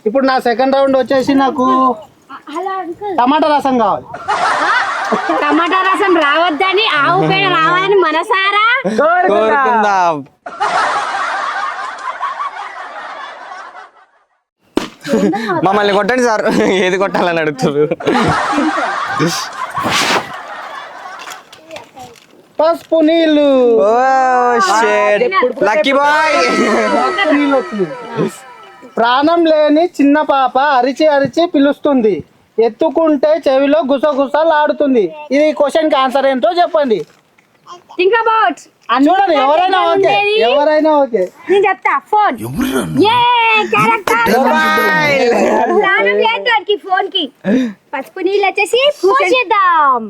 ఇప్పుడు నా second round వచ్చేసి నాకు టమాటా రసం కావాలి. టమాటా రసం రావద్దని ఆవు పేడ రావాలని మనసారా కోరుకుందాం. మమ్మల్ని కొట్టండి సార్, ఏది కొట్టాలని అడుగుతారు. పసుపు నీళ్ళు. Lucky boy. ప్రాణం లేని చిన్న పాప అరిచి అరిచి పిలుస్తుంది, ఎత్తుకుంటే చెవిలో గుసగుసలాడుతుంది. ఇది క్వశ్చన్ కి ఆన్సర్ ఏంటో చెప్పండి. Think about. చూడండి, ఎవరైనా ఓకే, ఎవరైనా ఓకే. నేను చెప్తా. ఫోన్. ఏ క్యారెక్టర్ ప్రాణం లేదు వాడికి ఫోన్ కి. పసుపు నీళ్ళు వచ్చేసి పూసేద్దాం.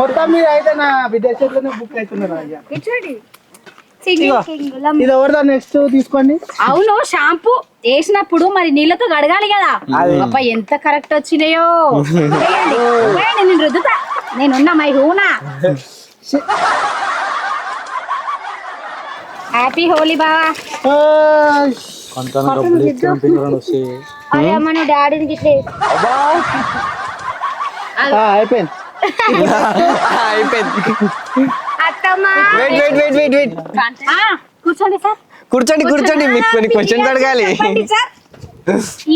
మొత్తం మీరు అయితే నా విదేశంలోనే బుక్ అవుతున్నారు అయ్యా. ఇది ఎవరిదా నెక్స్ట్ తీసుకోండి. అవును, షాంపూ వేసినప్పుడు మరి నీళ్ళతో కడగాలి కదా. అబ్బా ఎంత కరెక్ట్ వచ్చినాయో. నేను రుద్దుతా, నేనున్నా మై హూనా. హ్యాపీ హోలీ బావా. అరే అమ్మ, నువ్వు డాడీని గిట్లే అయిపోయింది. అయిపోయింది. అత్తమ్మా కూర్చోండి సార్. కూర్చోండి, మీకు కొన్ని క్వశ్చన్స్ అడగాలి.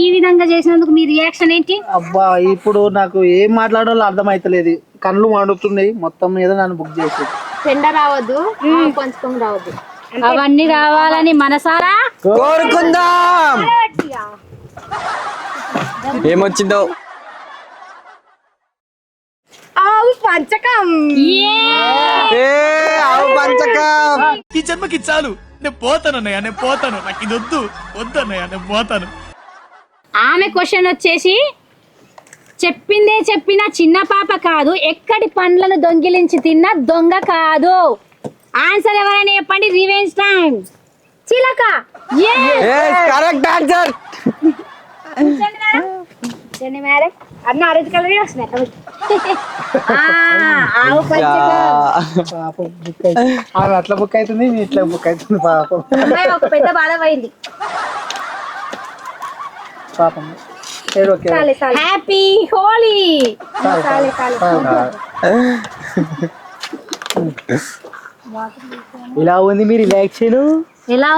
ఈ విధంగా చేసినందుకు మీ రియాక్షన్ ఏంటి? అబ్బా, ఇప్పుడు నాకు ఏం మాట్లాడాలో అర్థమైతలేదు, కళ్ళు మండుతున్నాయి. మొత్తం మీద నన్ను బుక్ చేసి పెండ రావద్దు, పంచుకొని రావద్దు, అవన్నీ కావాలని మనసారా కోరుకుందాం. ఏమొచ్చిందో. ఆవు పంచకం. ఆవు పంచకం. ఈ జన్మకి చాలు, నేను పోతాను అన్నయ్య, నేను పోతాను, నాకు ఇది వద్దన్నయ్య, నేను పోతాను. ఆమె క్వశ్చన్ వచ్చేసి, చెప్పిందే చెప్పిన చిన్న పాప కాదు, ఎక్కడి పండ్లను దొంగిలించి తిన్న దొంగ కాదు. ఆన్సర్ ఎవరైనా చెప్పండి. Revenge time. చిలక. Correct answer. మేడం అన్న ఆరెంజ్ కలర్ వస్తున్నాయి. ఆవు పంచకం. పాపం బుక్ అవుతుంది. ఆమె అట్లా బుక్ అవుతుంది, నేను ఇట్లా బుక్ అవుతుంది. పాపం ఒక పెద్ద బాధ పోయింది. పాపం. హ్యాపీ హోలీ. ఇలా ఉంది మీ రిలాక్షన్. ఎలా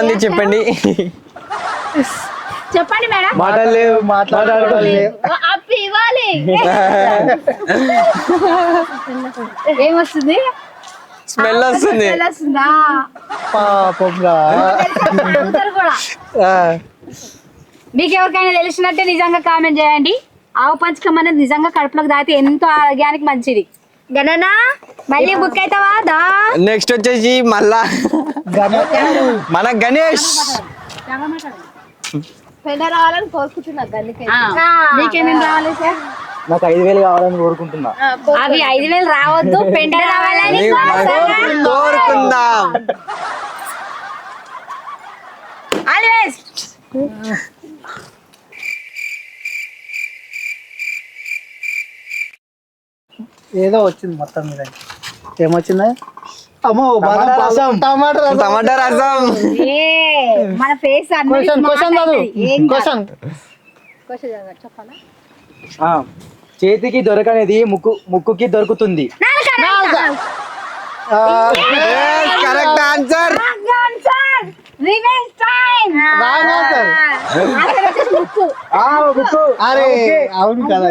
ఉంది చెప్పండి. చెప్పండి మేడం. మాటలు లేవు, మాట్లాడడం లేవు. అప్పి ఇవ్వాలి. ఏమొస్తుంది? స్మెల్ వస్తుంది. పాపం. మీకు ఎవరికైనా తెలిసినట్టే నిజంగా కామెంట్ చేయండి. ఆవు పంచకం అనేది నిజంగా కడుపులోకి దాటి ఎంతో ఆరోగ్యానికి మంచిది. గణనా మళ్ళీ బుక్ అవుతావా? దా. నెక్స్ట్ వచ్చేసి మళ్ళా మన గణేష్. పెద్ద రావాలని కోరుకుంటున్నా. మీకేమేమి రావాలి సార్? నాకు 5,000 కావాలని కోరుకుంటున్నా. అవి 5,000 రావద్దు, పెండ రావాలని కోరుకుందాం. ఆల్వేస్. ఏదో వచ్చింది మొత్తం మీద. ఏమొచ్చిందా? అమ్మో, టమాటా రసం. మన ఫేస్ చెప్పాలా? చేతికి దొరకనేది ముక్కుకి దొరుకుతుంది. Correct answer. అరే అవును కదా.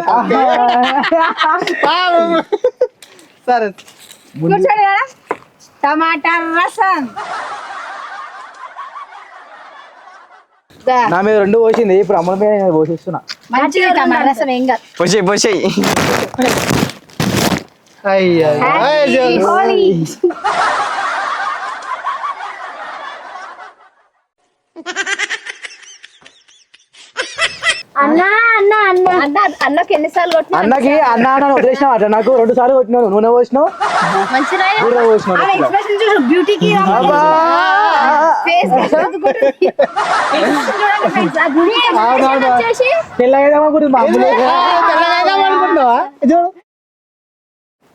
సరే, టమాటా రసం. నా మీద 2 పోసింది, ఇప్పుడు అమ్మ మీద పోసేస్తున్నా. మంచిగా టమాటా రసం ఏం కాదు. పోసేయి. అయ్యో, అన్నకి ఎన్నిసార్లు కొట్టినా? అన్నకి అన్న వదిలేసినావు అట్లా. నాకు 2 సార్లు కొట్టినావు. నూనె పోసినావు, బ్యూటీకి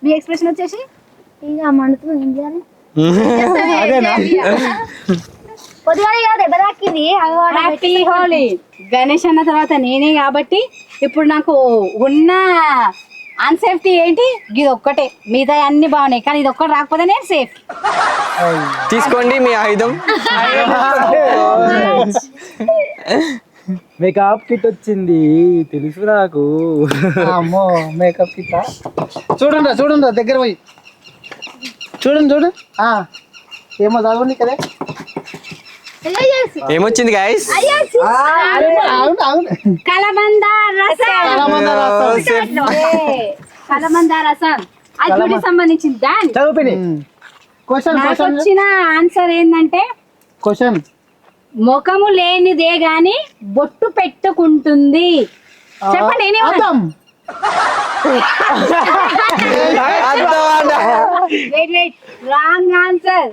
మీ ఎక్స్ప్రెషన్ వచ్చేసి ఇక మండుతుంది. ఏం చేయాలి? పొద్దుగా దెబ్బ తాకింది హ్యాపీ హోలీ. గణేష్ అన్న తర్వాత నేనే కాబట్టి ఇప్పుడు నాకు ఉన్న అన్సేఫ్టీ ఏంటి, ఇది ఒక్కటే. మిగతా అన్ని బాగున్నాయి కానీ ఇది ఒక్కటి రాకపోతే నేను సేఫ్. తీసుకోండి మీ ఆయుధం. మేకప్ కిట్ వచ్చింది తెలుసు నాకు. అమ్మో మేకప్ కిట్ చూడండి దగ్గర పోయి చూడండి ఏమో చదవండి కదా. ఏమొచ్చింది గాయస్? కలబంద రసం అది బ్యూటీకి సంబంధించింది. దాని చదువుని నాకు వచ్చిన ఆన్సర్ ఏంటంటే క్వశ్చన్ ముఖము లేనిదే గాని బొట్టు పెట్టుకుంటుంది. చెప్పండి. Wrong answer.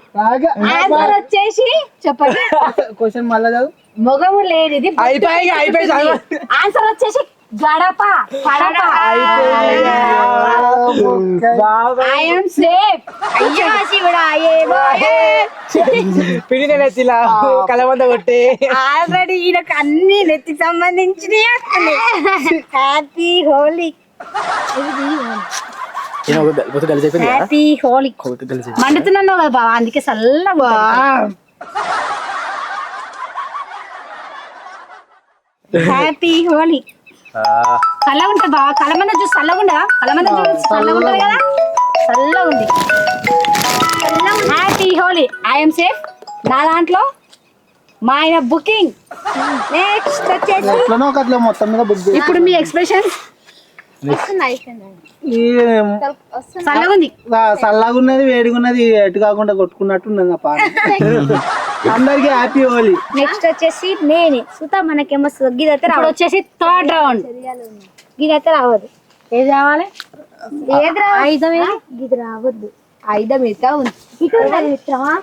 ఆన్సర్ వచ్చేసి చెప్పండి. క్వశ్చన్ మళ్ళా చదువు. మొగము లేనిది ఆన్సర్ వచ్చేసి గడప. I'm safe. అయ్యో శివుడా కలబంద కొట్టే ఆల్రెడీ ఈయనకు అన్ని నెత్తికి సంబంధించినవి హ్యాపీ హోలీ. హ్యాపీ హోలీ. మండుతున్నాను కదా బావా, అందుకే చల్లగా. హ్యాపీ హోలీ. చల్లగా ఉంటుంది బావా. కలమంద జ్యూస్ చల్లగా ఉండదా? కలమంద జ్యూస్ చల్లగా ఉంటుంది కదా, చల్లగా ఉంది. హ్యాపీ హోలీ. I'm safe. నా దాంట్లో మా ఆయన బుకింగ్. నెక్స్ట్ వచ్చేసి ఎట్లనో ఒకట్లే మొత్తం మీద బుక్ చేసి ఇప్పుడు మీ ఎక్స్ప్రెషన్ చల్లగా ఉంది. చల్లగా ఉన్నది వేడిగా ఉన్నది ఎటు కాకుండా కొట్టుకున్నట్టు ఉన్నది నా పాట. అందరికి హ్యాపీ హోలీ. నెక్స్ట్ వచ్చేసి నేనే సుతా మనకేమో గిదైతే ఇప్పుడు వచ్చేసి థర్డ్ రౌండ్. గిదైతే రావద్దు. ఏది రావాలి? ఏది ఆయుధం ఏది? గిది రావద్దు. ఆయుధం ఇట్లా ఉంది. ఇటు మిత్రమా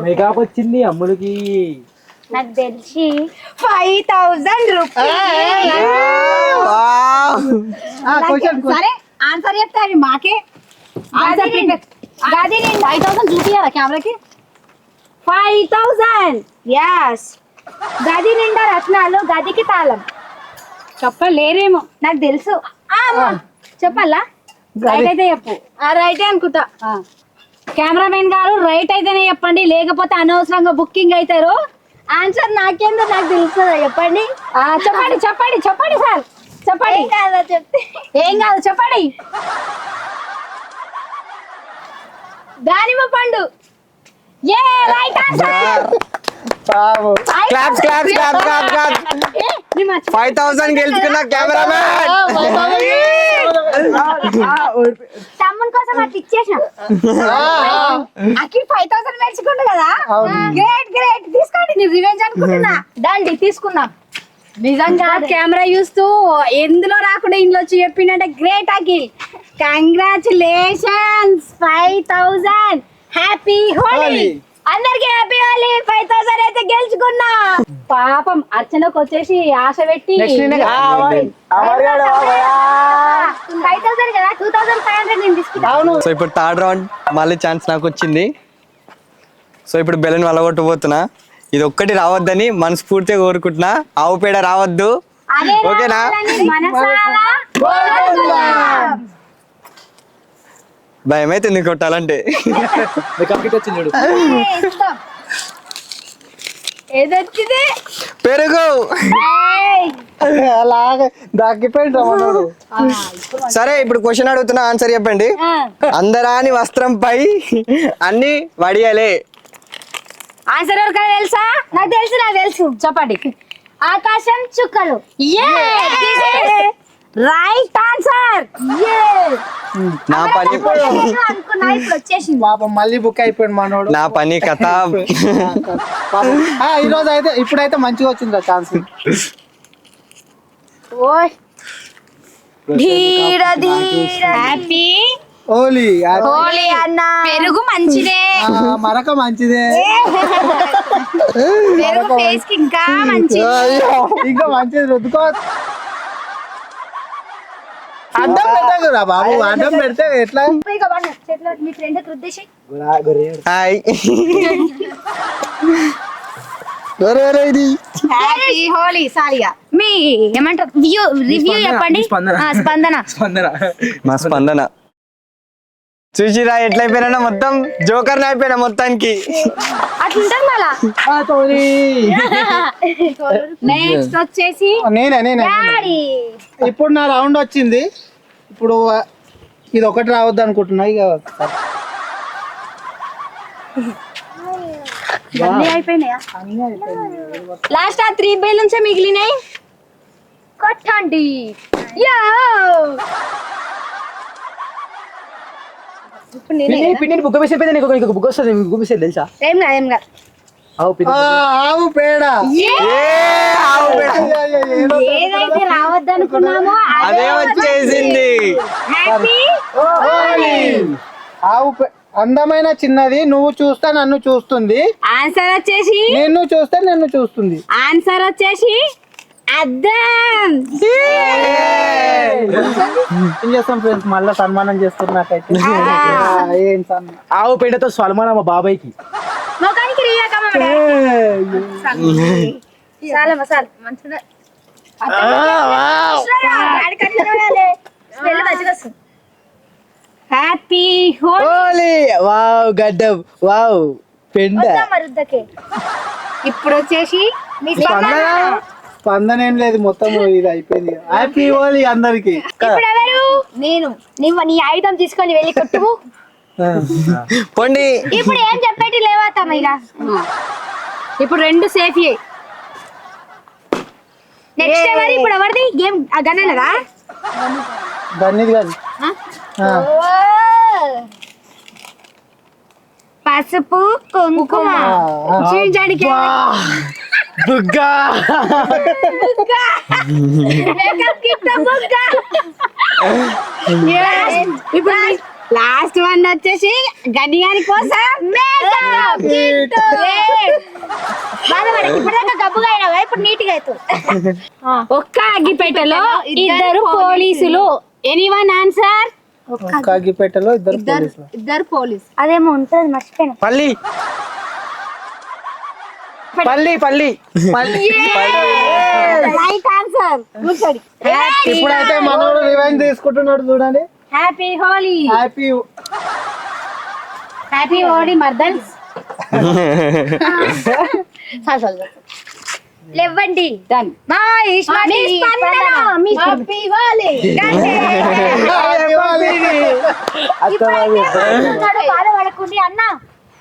మేకప్ వచ్చింది అమ్ములకి. నాకు తెలిసి 5000 రూపాయలు. సరే ఆన్సర్ చెప్తే అవి మాకే. ఆన్సర్ గది 5000 చూపియాలా కెమెరాకి? 5000. yes గది నిండా రత్నాలు గదికి తాళం. చెప్పలేరేమో, నాకు తెలుసు. చెప్పాలా? రైట్ అయితే చెప్పు. రైటే అనుకుంటా. కెమెరామెన్ గారు రైట్ అయితేనే చెప్పండి, లేకపోతే అనవసరంగా బుకింగ్ అవుతారు. ఆన్సర్ నాకేందో నాకు తెలుసు చెప్పండి. చెప్పండి సార్ చెప్పండి. కాదా చెప్తే ఏం కాదు చెప్పండి. దానిమ్మ పండు. ఏ రైట్ ఆన్సర్. క్లాప్స్ 5000 గెలుచుకున్న కెమెరామెన్. తమ్ముని కోసం అట్లా ఇచ్చేసాం. అఖిల్ 5000 మెచ్చుకుంటు కదా. గ్రేట్ తీసుకోండి. నేను రివెంజ్ అనుకుంటున్నా. దండి తీసుకున్నా. నిజంగా కెమెరా చూస్తూ ఎందులో రాకుండా ఇంట్లో వచ్చి చెప్పిందంటే great Akhil. Congratulations. 5000. Happy Holi. అందరికి హ్యాపీ హోలీ. 5000 అయితే గెలుచుకున్నా. పాపం అర్చనకు వచ్చేసి ఆశ పెట్టి 5000 కదా 2500 నేను తీసుకుంటా. సో ఇప్పుడు థర్డ్ రౌండ్ మళ్ళీ ఛాన్స్ నాకు వచ్చింది. సో ఇప్పుడు బెలూన్ వలగొట్టబోతున్నా. ఇది ఒక్కటి రావద్దని మనస్ఫూర్తిగా కోరుకుంటున్నా. ఆవు పేడ రావద్దు, ఓకేనా? భయం అయితే నీకు కొట్టాలంటే. మేకప్ కిట్ వచ్చింది చూడు. ఏదొచ్చింది? పెరుగు. అలాగే దగ్గిపోయింది మనోడు. సరే ఇప్పుడు క్వశ్చన్ అడుగుతున్నా, ఆన్సర్ చెప్పండి. అందరాని వస్త్రంపై అన్ని వడియాలే. ఆన్సర్ ఎవరికైనా తెలుసా? నాకు తెలుసు. చెప్పండి. ఆకాశం చుక్కలు. Right answer. నా పని అనుకున్నా ఇప్పుడు వచ్చేసింది. పాపం మళ్ళీ బుక్ అయిపోయింది మనోడు. నా పని కథ. పాపం. ఈ రోజు అయితే ఇప్పుడైతే మంచిగా వచ్చింది ఛాన్స్. ఓయ్ ధీర ధీర హ్యాపీ హోలీ. హోలీ అన్న. పెరుగు మంచిదే. మరక మంచిదే. పెరుగు ఫేస్ కి ఇంకా మంచిది. ఇంకా మంచిది రుద్దుకో. అడ్డం పెట్టకురా బాబు, అడ్డం పెడితే ఎట్లా? ఇక వాడిని చేతిలో మీ ఫ్రెండ్ రుద్దేసి హాయ్ హ్యాపీ హోలీ సాలిగా మీ ఏమంటారు రివ్యూ చెప్పండి. స్పందన మా స్పందన చూసిరా ఎట్లయిపోయినా మొత్తం జోకర్ అయిపోయినా మొత్తానికి. అట్లుంటది మళ్ళా. నెక్స్ట్ వచ్చేసి నేనే ఇప్పుడు నా రౌండ్ వచ్చింది. ఇప్పుడు ఇది ఒకటి రావద్దు అనుకుంటున్నా. ఇక అన్నీ అయిపోయినాయా? లాస్ట్ ఆ 3 బెలూన్స్ మిగిలినాయి. కొట్టండి. యో ఇప్పుడు నేనే పిండి బుగ్గ వేసి అయిపోయింది. నీకు బుగ్గ వస్తుంది, బుగ్గ వేసేది తెలుసా? ఏం కాదు ఆవు పిండి ఆవు పేడ ఏదైతే రావద్దనుకున్నామో అదే వచ్చేసింది. హ్యాపీ ఆవు అందమైన చిన్నది, నువ్వు చూస్తే నన్ను చూస్తుంది, ఆన్సర్ వచ్చేసి నేను చూస్తే నన్ను చూస్తుంది. ఆన్సర్ వచ్చేసి అద్దం. ఏం చేస్తాం ఫ్రెండ్స్, మళ్ళీ సన్మానం చేస్తున్నట్టయితే ఏం సన్మానం. ఆవు పిండితో సల్మాన్ మా బాబాయ్కి. మొఖానికి చాలా మసాలా మంచిగా హ్యాపీ హోలీ. వావ్ గడ్డం, వావ్ పెండ. మరుద్దకే ఇప్పుడు వచ్చేసి మీ స్పందన ఏం లేదు, మొత్తం ఇది అయిపోయింది. హ్యాపీ హోలీ అందరికి. ఇప్పుడు ఎవరు? నేను. నువ్వు నీ ఆయుధం తీసుకొని వెళ్ళి కొట్టువు. పొండి. ఇప్పుడు ఏం చెప్పేటి లేవాతమ్మ ఇక. ఇప్పుడు 2 సేఫ్. నెక్స్ట్ ఎవరు? ఇప్పుడు ఎవరిది గేమ్? గన్నదా? దాన్ని కాదు. పసుపు కుంకుమ చూపించడానికి బుగ్గ మేకప్ కిట్ బుగ్గ. ఇప్పుడు లాస్ట్ వన్ వచ్చేసి గడియాని కోసం మేకప్ కిట్. ఇప్పటిదాకా గబ్బుగా అయినావా, ఇప్పుడు నీట్ గా అవుతుంది. ఒక్క అగ్గిపేటలో 2 పోలీసులు. Anyone answer? కాగిపేటలో ఇద్దరు పోలీసులు. 2 పోలీసు. అదేమో ఉంటుంది, మర్చిపోయినా. పల్లి పల్లి పల్లి రైట్ ఆన్సర్. కూర్చోడి. ఇప్పుడైతే మనోడు రివెంజ్ తీసుకుంటున్నాడు చూడండి. హ్యాపీ హోలీ. హ్యాపీ హోలీ మర్దన్స్. లేవండి. డన్. మా ఇష్మాని మీ హ్యాపీ హోలీ. బాధపడకుండి అన్న,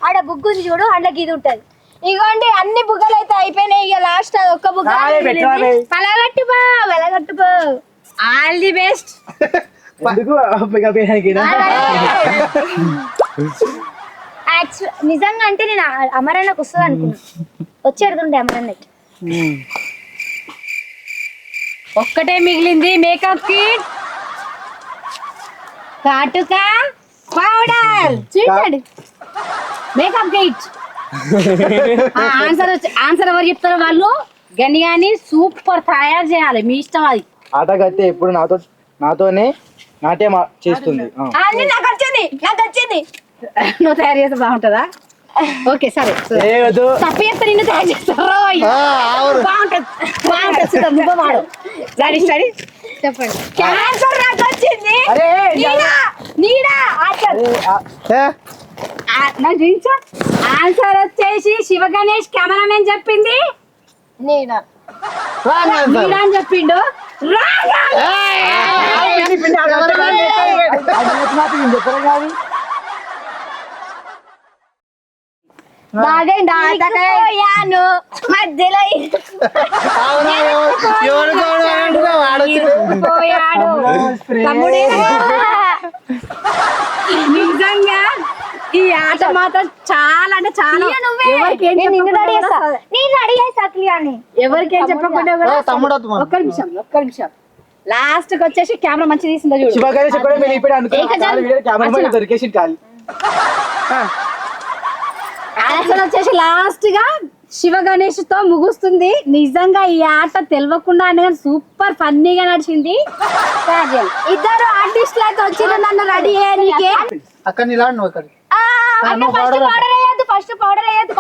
ఆడ బుగ్గు ఉంది చూడు, అందులోకి ఇది ఉంటది. ఇగోండి అన్ని బుగ్గలు అయితే అయిపోయినాయి. ఇక లాస్ట్ ఒక్క బుగ్గ వెలగట్టుపో. All the best. నిజంగా అంటే నేను అమరన్నకు వస్తుంది అనుకున్నా, వచ్చేడుతుండే అమరన్నకి. ఒక్కటే మిగిలింది మేకప్ కిట్, కాటుక, పౌడర్. చూడండి మేకప్ కిట్. ఆన్సర్ ఎవరు చెప్తారో వాళ్ళు గనియాని సూపర్ తయారు చేయాలి. మీ ఇష్టం అది. ఆటగత్తే ఎప్పుడు నాతోనే నాట్యం చేస్తుంది. అన్ని నాకు వచ్చింది. నువ్వు తయారు చేస్తే బాగుంటుందా? ఓకే సరే, తప్పు చెప్తే నిన్ను తయారు చేస్తారో. బాగుంటుంది చూద్దాం. నువ్వు వాడు రెడీ స్టడీ చెప్పండి. క్యాన్సర్ నాకు వచ్చింది. నాకు చూపించు. ఆన్సర్ వచ్చేసి శివ గణేష్ కెమెరామెన్ చెప్పింది నేనా నీడా అని చెప్పిండు. బాగైందాను మధ్యలో పోయాడు తమ్ముడే. నిజంగా ఈ ఆట మాత్రం చాలా అంటే చాలా ఎవరికేం చెప్పకుండా ఒక్క నిమిషం లాస్ట్ కి వచ్చేసి కెమెరా మంచి తీసిందో చూడు. ఆన్సర్ వచ్చేసి లాస్ట్ గా శివ గణేష్ తో ముగుస్తుంది. నిజంగా ఈ ఆట తెలియకుండా అనే సూపర్ ఫన్నీగా నడిచింది. కాజల్ ఇద్దరు ఆర్టిస్టులు అయితే వచ్చిన నన్ను రెడీ చేయనీకే. అక్కడ నిలాడు నువ్వు అక్కడ ఫస్ట్ పౌడర్ వేయద్దు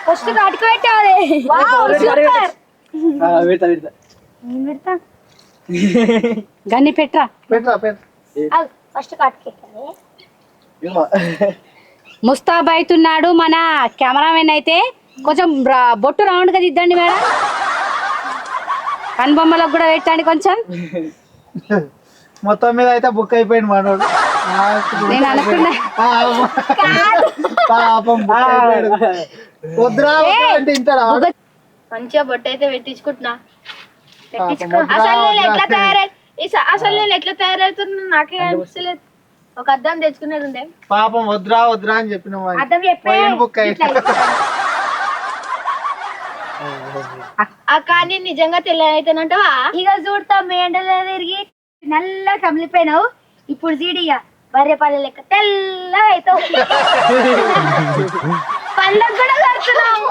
ఫస్ట్ కట్టుకు పెట్టాలి. పెడతా గన్ని పెట్రా. Petra Petra. ఫస్ట్ కట్టుకే ముస్తాబ్ అవుతున్నాడు మన కెమెరామెన్. అయితే కొంచెం బొట్టు రౌండ్ గా దిద్దండి మేడం. కనుబొమ్మలకు కూడా పెట్టండి కొంచెం. మొత్తం మీద అయితే బుక్ అయిపోయింది మనోడు. నేను అనుకున్నా పాపం book అయిపోయాడు. వద్దురా వద్దురా అంటే వింటాడా వాడు? మంచిగా బొట్టు అయితే పెట్టించుకుంటున్నా. అసలు నేను ఎట్లా తయారవుతున్నా నాకే అనిపించలేదు. ఒక అద్దం తెచ్చుకునేది ఉండే. పాపం వద్దురా వద్దురా అని చెప్పిన అద్దం చెప్పే బుక్ అయ్యి కానీ నిజంగా తెల్లనైతేనంటావా? ఇక చూడతా మీ ఎండలో తిరిగి నల్ల కమిలిపోయినావు. ఇప్పుడు జీడిగా బర్రె పల్లె లెక్క తెల్లగా అవుతావు. పండగ కూడా కడుతున్నావు.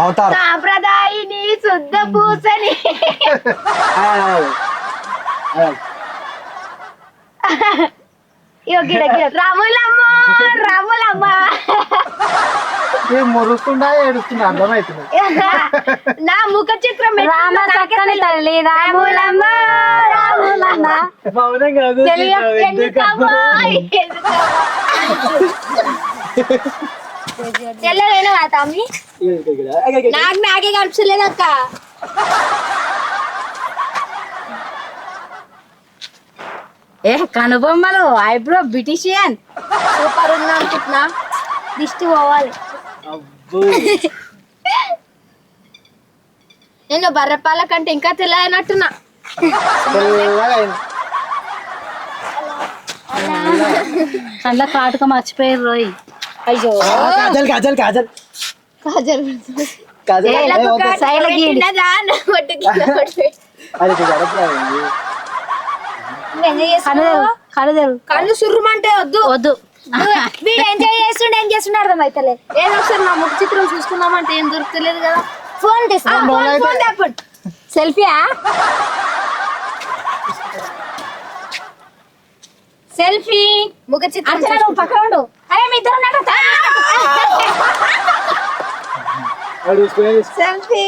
అవతార్ సాంప్రదాయిని శుద్ధ పూసని ఇగో గిడ గిడ రాములమ్మ రాములమ్మ మురుస్తుండా ఏడుస్తుండా అర్థమవుతుంది. నా ముఖ చిత్రం రామ చక్కని తల్లి రాములమ్మ రాములమ్మ. మౌనం కాదు. తెల్లలేనా తమ్మి? నాకే కనిపించలేదు అక్క. ఏ కనుబొమ్మలు ఐబ్రో బ్యూటిషియన్ సూపర్ ఉన్నా అనుకుంటున్నా. దిష్టి పోవాలి. నేను బర్రెపాల కంటే ఇంకా తెల్లనట్టున్నా. తెల్లగా అయింది. అందులో కాటుక మర్చిపోయారు రోయ్. అయ్యో కాజల్ కాజల్ కాజల్ కాజల్ కాజల్ కళ్ళు సుర్రుమంటే వద్దు వద్దు. వీడు ఎంజాయ్ చేస్తుండే ఏం చేస్తుండే అర్థం అవుతలే. ఏదో ఒకసారి నా ముఖ చిత్రం చూసుకుందామంటే ఏం దొరుకుతలేదు కదా. ఫోన్ తీసుకోండి. సెల్ఫీయా? సెల్ఫీ ముఖ చిత్రం పక్కన ఉండు. అరే మీ ఇద్దరు సెల్ఫీ.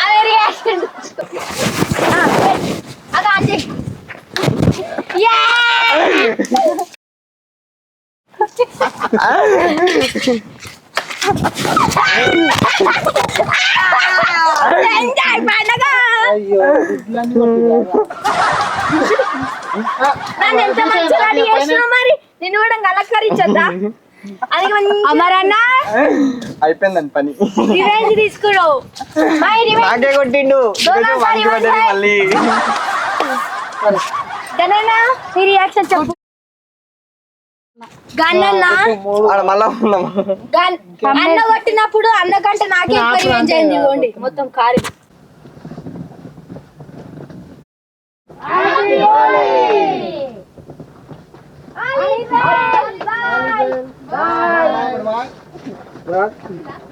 అదే రియాక్షన్. అదే అంజీ. అయ్యో ఇట్లన్నీ కొట్టిరా. నన్ను ఎంత మంచిగా చేస్తున్నావు మరి. నిన్ను కూడా అలంకరించొద్దా? అది అమరన్నా అయిపోయిందని పని. రివెంజ్ తీసుకున్నావు. నాకే కొట్టిండు మళ్ళీ. గణన్నా నీ రియాక్షన్ చెప్పు. గణన్నా మళ్ళా ఉన్నాము. అన్న కొట్టినప్పుడు అన్న కంటే నాకే ఎక్కువ రివెంజ్ అయింది. ఇవ్వండి మొత్తం కారి. Bye.